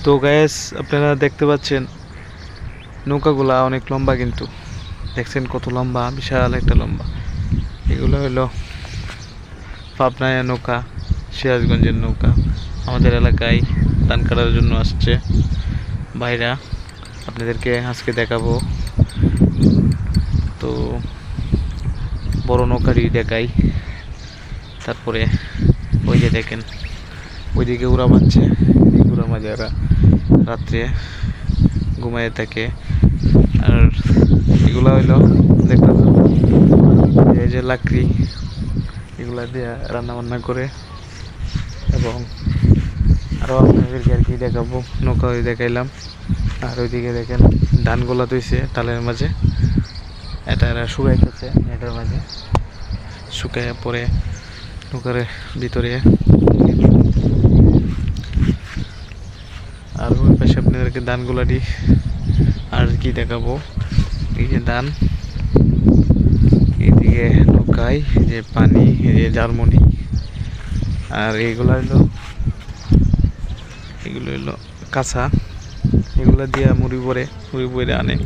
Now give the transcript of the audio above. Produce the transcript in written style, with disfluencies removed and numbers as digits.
তো গাইস, আপনারা দেখতে পাচ্ছেন নৌকাগুলা অনেক লম্বা, কিন্তু দেখছেন কত লম্বা, বিশাল একটা লম্বা। এগুলো হলো পাবনায় নৌকা, সিরাজগঞ্জের নৌকা। আমাদের এলাকায় ধান কাটার জন্য আসছে ভাইরা, আপনাদেরকে আজকে দেখাবো। তো বড় নৌকারই দেখাই। তারপরে ওই যে দেখেন, ওইদিকে উড়া মারছে, উড়া মাঝে ওরা রাত্রে ঘুমায় থাকে। আর এগুলা হইলো দেখলাম এই যে লাকড়ি, এগুলা দিয়ে রান্না বান্না করে। এবং আরো আপনাদেরকে আর কি দেখাবো, নৌকা ওই দেখাইলাম। আর ওইদিকে দেখেন ধানগুলা ধুইছে টালের মাঝে, এটা এরা শুকাইতেছে এটার মাঝে, শুকাইয়া পরে নৌকার ভিতরে। আর ওই পাশে আপনাদেরকে ধানগুলা দিই আর কি দেখাবো। এই যে ধান, এইদিকে নৌকায় যে পানি, এই যে জার্মনি। আর এগুলো হইলো কাঁচা, এগুলো দিয়া মুড়ি পরে আনে।